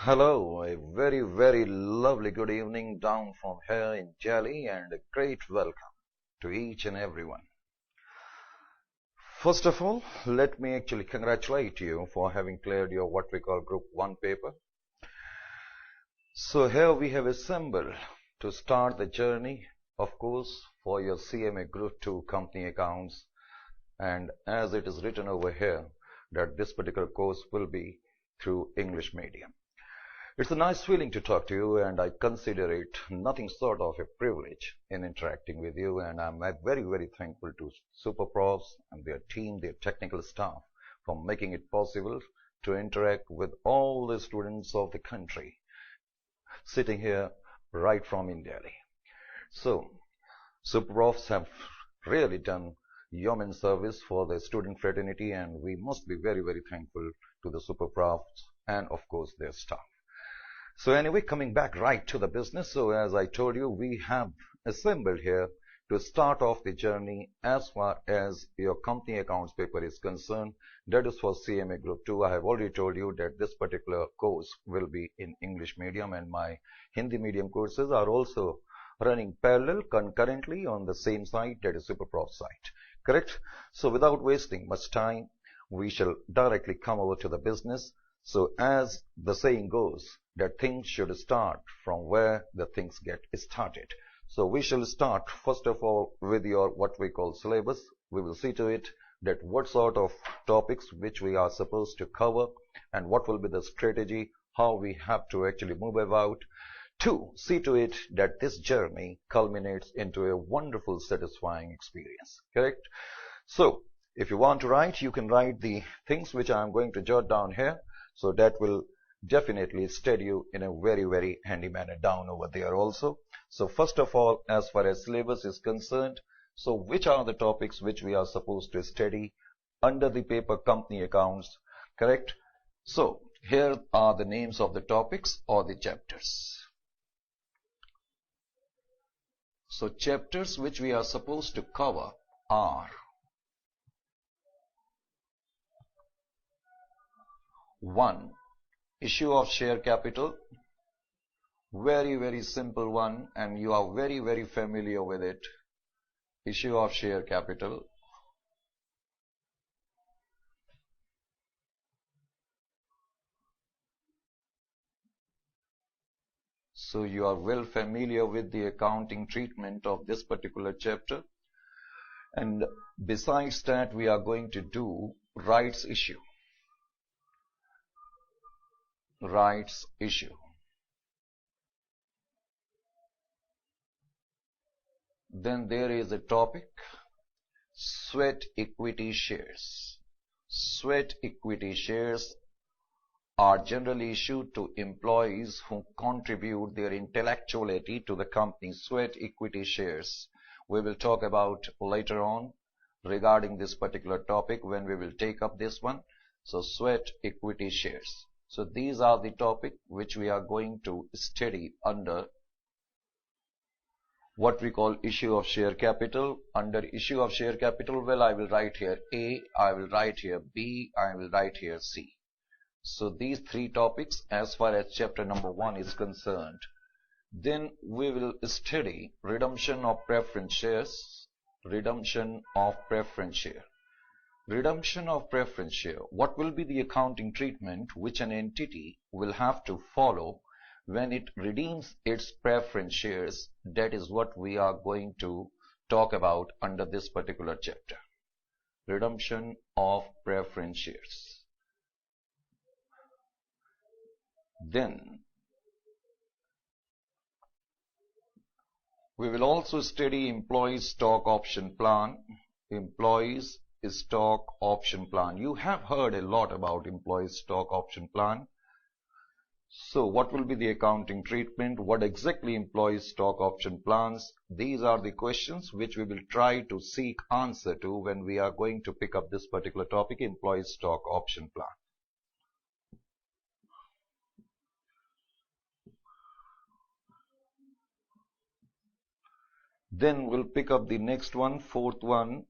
Hello, a very lovely good evening down from here in Delhi and a great welcome to each and everyone. First of all, let me actually congratulate you for having cleared your what we call Group 1 paper. So here we have assembled to start the journey, of course, for your CMA Group 2 company accounts, and as it is written over here that this particular course will be through English medium. It's a nice feeling to talk to you, and I consider it nothing short of a privilege in interacting with you, and I'm very thankful to SuperProfs and their team, their technical staff, for making it possible to interact with all the students of the country sitting here right from in Delhi. So, SuperProfs have really done yeoman service for the student fraternity, and we must be very thankful to the SuperProfs and of course their staff. So anyway, coming back right to the business, so as I told you, we have assembled here to start off the journey as far as your company accounts paper is concerned. That is for CMA Group 2. I have already told you that this particular course will be in English medium, and my Hindi medium courses are also running parallel concurrently on the same site, that is SuperProf site. Correct? So without wasting much time, we shall directly come over to the business. So as the saying goes, that things should start from where the things get started. So we shall start first of all with your what we call syllabus. We will see to it that what sort of topics which we are supposed to cover and what will be the strategy, how we have to actually move about to see to it that this journey culminates into a wonderful, satisfying experience. Correct? So if you want to write, you can write the things which I am going to jot down here. So that will definitely steady you in a very handy manner down over there also. So first of all, as far as syllabus is concerned, so which are the topics which we are supposed to study under the paper company accounts, correct? So here are the names of the topics or the chapters. So chapters which we are supposed to cover are: 1. Issue of share capital. Very simple one, and you are very familiar with it. Issue of share capital. So you are well familiar with the accounting treatment of this particular chapter. And besides that, we are going to do rights issue. Rights issue. Then there is a topic, sweat equity shares. Sweat equity shares are generally issued to employees who contribute their intellectuality to the company. Sweat equity shares we will talk about later on regarding this particular topic when we will take up this one. So sweat equity shares. So these are the topic which we are going to study under what we call issue of share capital. Under issue of share capital, well, I will write here A, I will write here B, I will write here C. So these three topics as far as chapter number 1 is concerned. Then we will study redemption of preference shares. Redemption of preference share. Redemption of preference share. What will be the accounting treatment which an entity will have to follow when it redeems its preference shares? That is what we are going to talk about under this particular chapter. Redemption of preference shares. Then we will also study employees stock option plan. Employees stock option plan. You have heard a lot about employees stock option plan. So what will be the accounting treatment? What exactly employees stock option plans? These are the questions which we will try to seek answer to when we are going to pick up this particular topic, employees stock option plan. Then we'll pick up the next one, fourth one.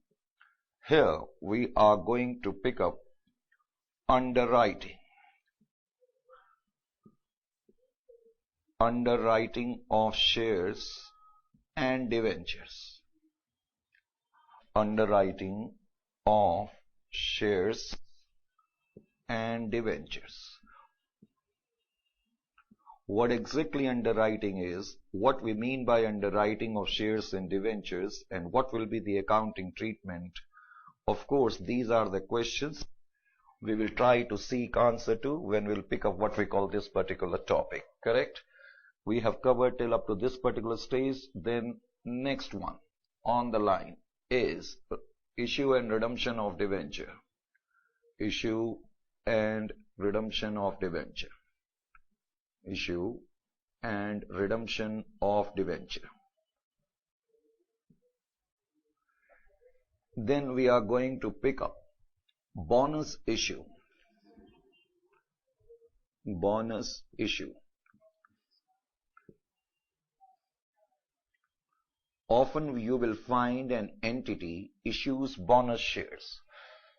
Here we are going to pick up underwriting. underwriting of shares and debentures. Underwriting of shares and debentures. What exactly underwriting is, what we mean by underwriting of shares and debentures, and what will be the accounting treatment. Of course, these are the questions we will try to seek answer to when we'll pick up what we call this particular topic, correct? We have covered till up to this particular stage. Then next one on the line is issue and redemption of debenture. Issue and redemption of debenture. Issue and redemption of debenture. Then we are going to pick up bonus issue. Bonus issue. Often you will find an entity issues bonus shares.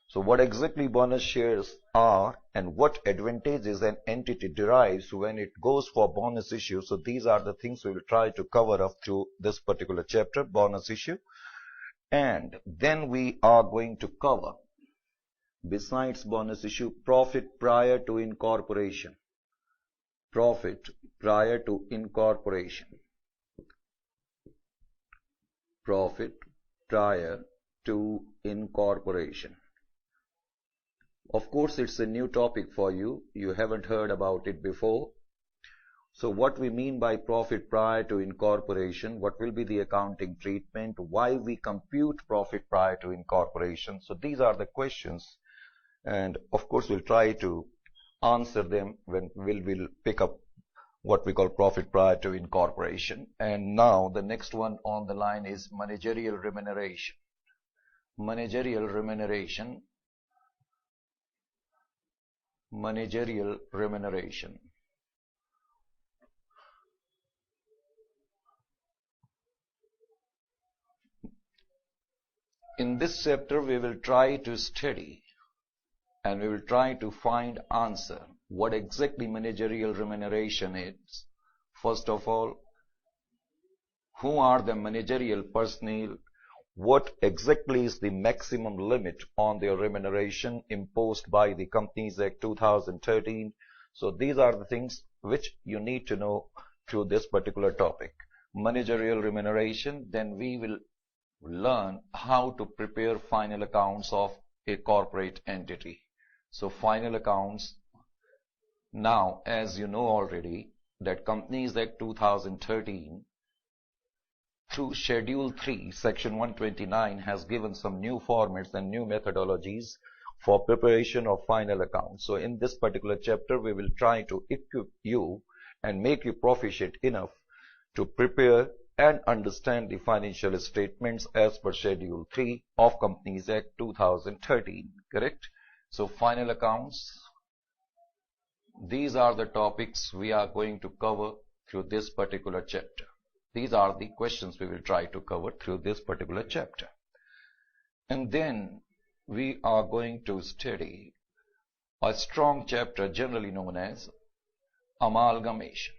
So what exactly bonus shares are and what advantages an entity derives when it goes for bonus issue. So these are the things we will try to cover up through this particular chapter, bonus issue. And then we are going to cover, besides bonus issue, profit prior to incorporation. Profit prior to incorporation. Profit prior to incorporation. Of course, it's a new topic for you. You haven't heard about it before. So what we mean by profit prior to incorporation, what will be the accounting treatment, why we compute profit prior to incorporation. So these are the questions, and of course we'll try to answer them when we'll pick up what we call profit prior to incorporation. And now the next one on the line is managerial remuneration. Managerial remuneration. Managerial remuneration. In this chapter we will try to study and we will try to find answer what exactly managerial remuneration is. First of all, who are the managerial personnel? What exactly is the maximum limit on their remuneration imposed by the Companies Act 2013? So these are the things which you need to know through this particular topic. Managerial remuneration, then we will learn how to prepare final accounts of a corporate entity. So final accounts, now as you know already that Companies Act 2013 through Schedule 3, Section 129 has given some new formats and new methodologies for preparation of final accounts. So in this particular chapter, we will try to equip you and make you proficient enough to prepare and understand the financial statements as per Schedule 3 of Companies Act 2013, correct? So final accounts, these are the topics we are going to cover through this particular chapter. These are the questions we will try to cover through this particular chapter. And then we are going to study a strong chapter generally known as amalgamation.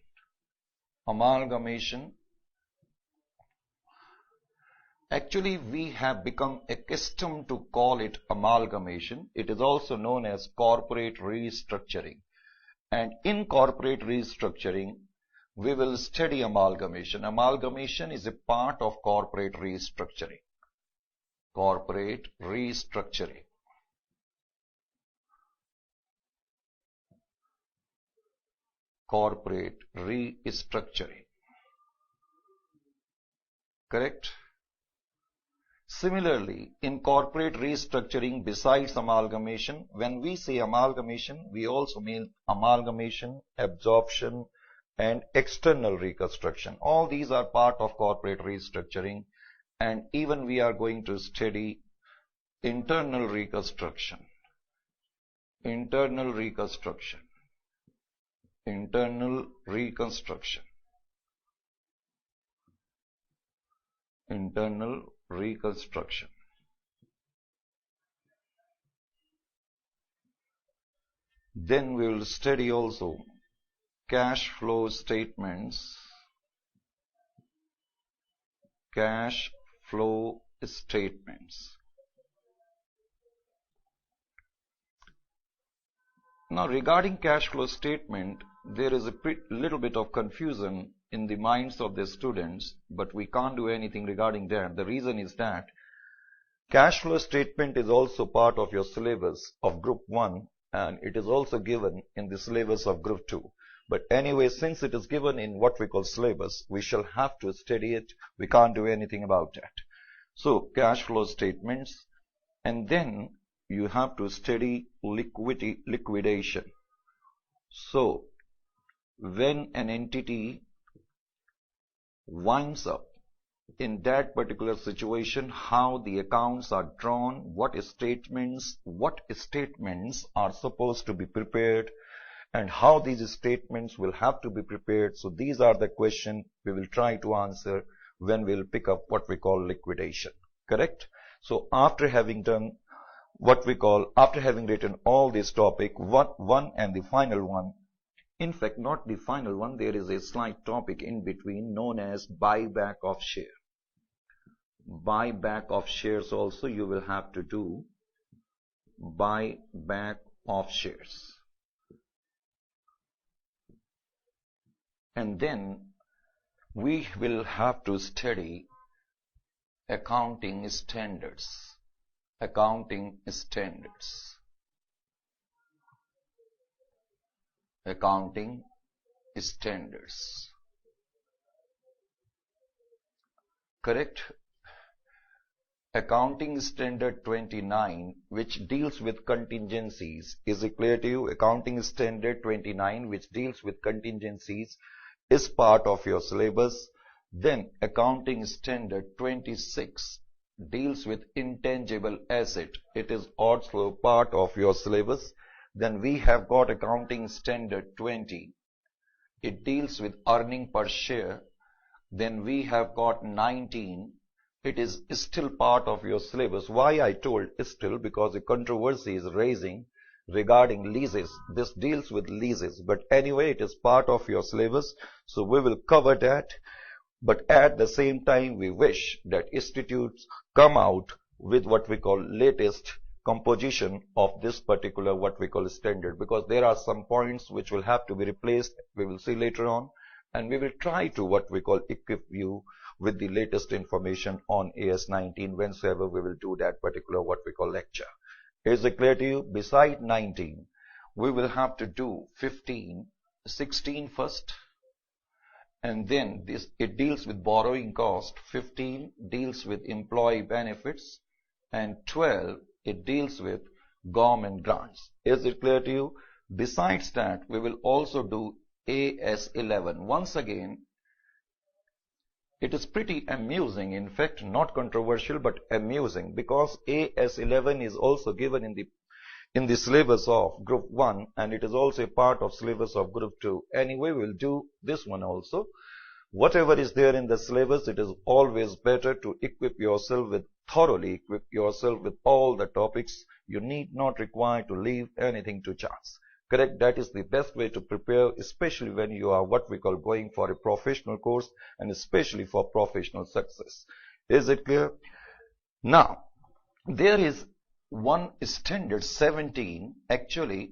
Amalgamation. Actually, we have become accustomed to call it amalgamation. It is also known as corporate restructuring. And in corporate restructuring, we will study amalgamation. Amalgamation is a part of corporate restructuring. Corporate restructuring. Corporate restructuring. Correct? Similarly, in corporate restructuring, besides amalgamation, when we say amalgamation, we also mean amalgamation, absorption, and external reconstruction. All these are part of corporate restructuring, and even we are going to study internal reconstruction. Internal reconstruction. Internal reconstruction. Internal reconstruction. Then we will study also cash flow statements. Cash flow statements. Now regarding cash flow statement, there is a little bit of confusion in the minds of the students, but we can't do anything regarding that. The reason is that cash flow statement is also part of your syllabus of Group 1 and it is also given in the syllabus of Group 2. But anyway, since it is given in what we call syllabus, we shall have to study it. We can't do anything about that. So cash flow statements, and then you have to study liquidation. So when an entity winds up in that particular situation, how the accounts are drawn, what statements are supposed to be prepared, and how these statements will have to be prepared. So these are the questions we will try to answer when we'll pick up what we call liquidation. Correct? So after having done after having written all this topic, one and the final one, in fact not the final one, there is a slight topic in between known as buyback of share. Buyback of shares also you will have to do. Buyback of shares. And then we will have to study accounting standards. Accounting standards. Accounting standards. Correct? Accounting Standard 29, which deals with contingencies. Is it clear to you? Accounting Standard 29, which deals with contingencies, is part of your syllabus. Then Accounting Standard 26 deals with intangible asset. It is also part of your syllabus. Then we have got Accounting Standard 20. It deals with earning per share. Then we have got 19. It is still part of your syllabus. Why I told still? Because the controversy is raising regarding leases. This deals with leases. But anyway, it is part of your syllabus. So we will cover that. But at the same time, we wish that institutes come out with what we call latest composition of this particular what we call standard, because there are some points which will have to be replaced. We will see later on, and we will try to what we call equip you with the latest information on AS19 whensoever we will do that particular what we call lecture. Is it clear to you? Beside 19, we will have to do 15, 16 first. And then it deals with borrowing cost. 15 deals with employee benefits, and 12 it deals with government grants. Is it clear to you? Besides that, we will also do AS11. Once again, it is pretty amusing, in fact not controversial but amusing, because AS11 is also given in the syllabus of Group 1, and it is also a part of syllabus of Group 2. Anyway, we will do this one also. Whatever is there in the syllabus, it is always better to thoroughly equip yourself with all the topics. You need not require to leave anything to chance. Correct? That is the best way to prepare, especially when you are what we call going for a professional course, and especially for professional success. Is it clear? Now, there is one standard 17. Actually,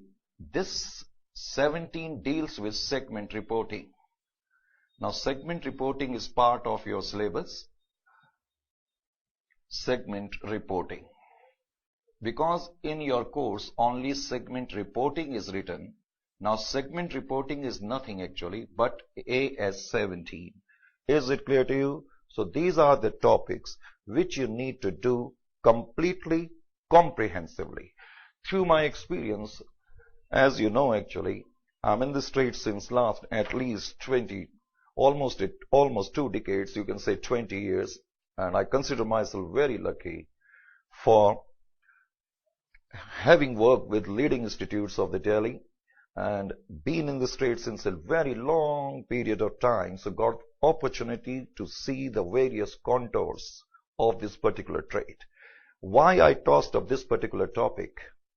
this 17 deals with segment reporting. Now, segment reporting is part of your syllabus. Segment reporting. Because in your course only segment reporting is written. Now, segment reporting is nothing actually but AS17. Is it clear to you? So these are the topics which you need to do completely, comprehensively. Through my experience, as you know, actually, I'm in the trade since last at least almost 2 decades, you can say 20 years, and I consider myself very lucky for having worked with leading institutes of the Delhi and been in this trade since a very long period of time, so got opportunity to see the various contours of this particular trade. Why I tossed up this particular topic?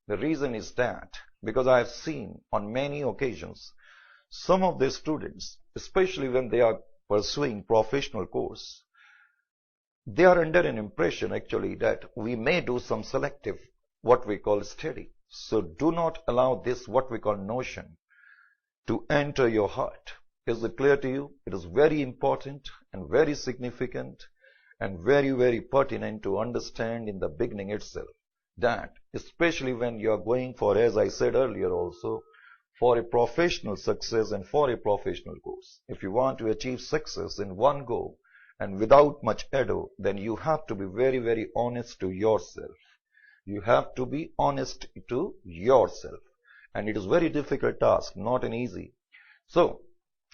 The reason is that because I have seen on many occasions some of the students, especially when they are pursuing professional course, they are under an impression actually that we may do some selective, what we call study. So do not allow this, what we call notion, to enter your heart. Is it clear to you? It is very important and very significant and very, very pertinent to understand in the beginning itself that, especially when you are going for, as I said earlier also, for a professional success and for a professional course, if you want to achieve success in one go and without much ado, then you have to be very, very honest to yourself. You have to be honest to yourself. And it is very difficult task, not an easy. So,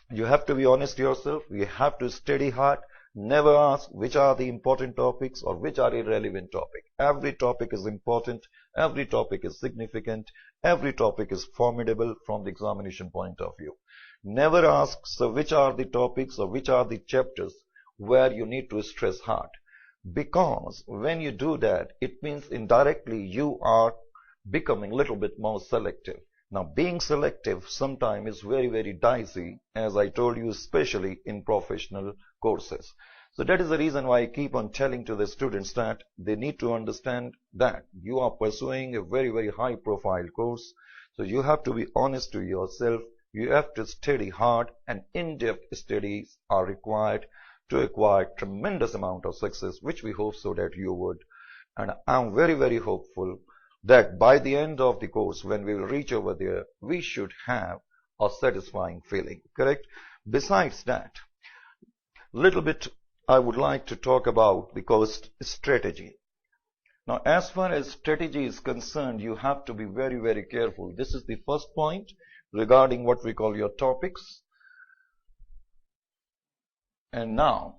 you have to be honest to yourself. You have to study hard. Never ask which are the important topics or which are irrelevant topics. Every topic is important. Every topic is significant. Every topic is formidable from the examination point of view. Never ask, so which are the topics or which are the chapters where you need to stress hard. Because when you do that, it means indirectly you are becoming a little bit more selective. Now, being selective sometimes is very, very dicey, as I told you, especially in professional courses. So that is the reason why I keep on telling to the students that they need to understand that you are pursuing a very, very high profile course. So you have to be honest to yourself. You have to study hard, and in-depth studies are required to acquire tremendous amount of success, which we hope so that you would. And I'm very, very hopeful that by the end of the course, when we will reach over there, we should have a satisfying feeling, correct? Besides that, little bit I would like to talk about the course strategy. Now, as far as strategy is concerned, you have to be very, very careful. This is the first point regarding what we call your topics. And now,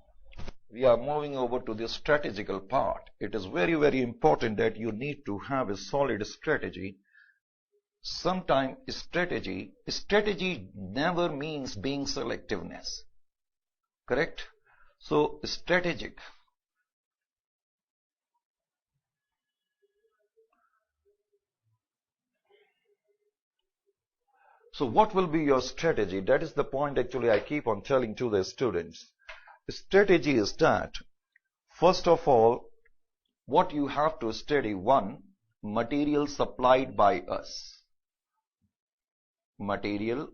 we are moving over to the strategical part. It is very, very important that you need to have a solid strategy. Sometimes strategy never means being selectiveness. Correct? So, strategic. So, what will be your strategy? That is the point actually I keep on telling to the students. Strategy is that, first of all, what you have to study, one, material supplied by us. Material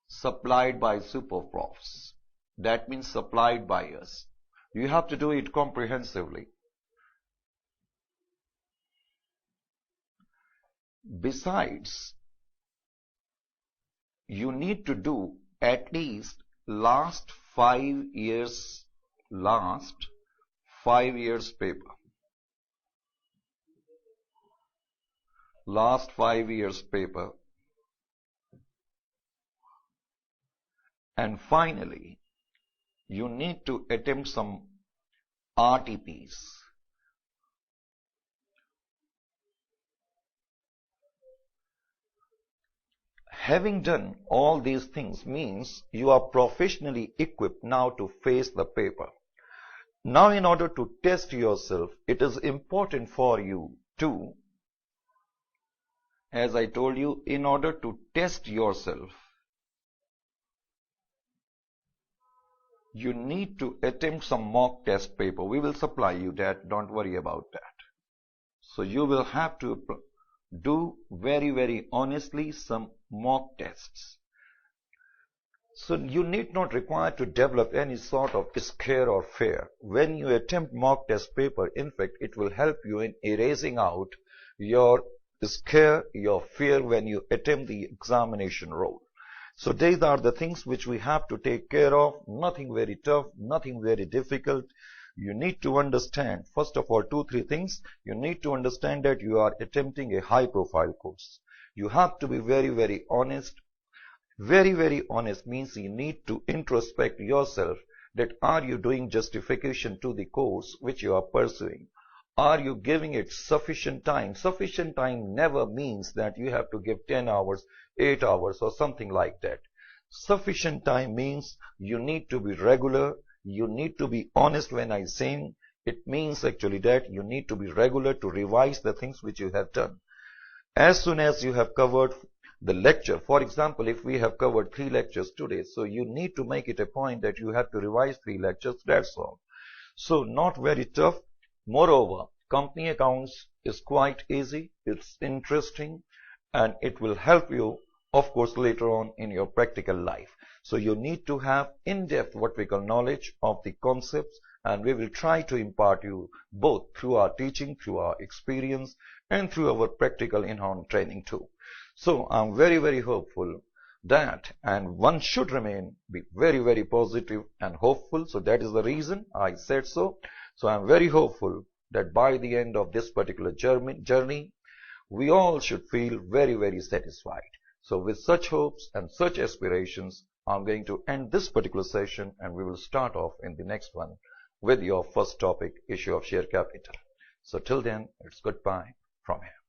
supplied by superprofs. That means supplied by us. You have to do it comprehensively. Besides, you need to do at least last 5 years paper. Last 5 years paper. And finally, you need to attempt some RTPs. Having done all these things means you are professionally equipped now to face the paper. Now, in order to test yourself, it is important for you to, as I told you, in order to test yourself, you need to attempt some mock test paper. We will supply you that, don't worry about that. So you will have to do very, very honestly some mock tests. So you need not require to develop any sort of scare or fear. When you attempt mock test paper, in fact, it will help you in erasing out your scare, your fear when you attempt the examination role. So these are the things which we have to take care of. Nothing very tough, nothing very difficult. You need to understand, first of all, 2-3 things. You need to understand that you are attempting a high profile course. You have to be very, very honest. Very, very honest means you need to introspect yourself that are you doing justification to the course which you are pursuing? Are you giving it sufficient time? Sufficient time never means that you have to give 10 hours, 8 hours or something like that. Sufficient time means you need to be regular. You need to be honest. When I say it means actually that you need to be regular to revise the things which you have done. As soon as you have covered the lecture, for example, if we have covered 3 lectures today, so you need to make it a point that you have to revise 3 lectures, that's all. So not very tough. Moreover, company accounts is quite easy, it's interesting, and it will help you, of course, later on in your practical life. So you need to have in-depth what we call knowledge of the concepts, and we will try to impart you both through our teaching, through our experience, and through our practical in-hand training too. So I'm very, very hopeful that, and one should be very, very positive and hopeful. So that is the reason I said so. So I'm very hopeful that by the end of this particular journey, we all should feel very, very satisfied. So with such hopes and such aspirations, I'm going to end this particular session, and we will start off in the next one with your first topic, issue of share capital. So till then, it's goodbye from here.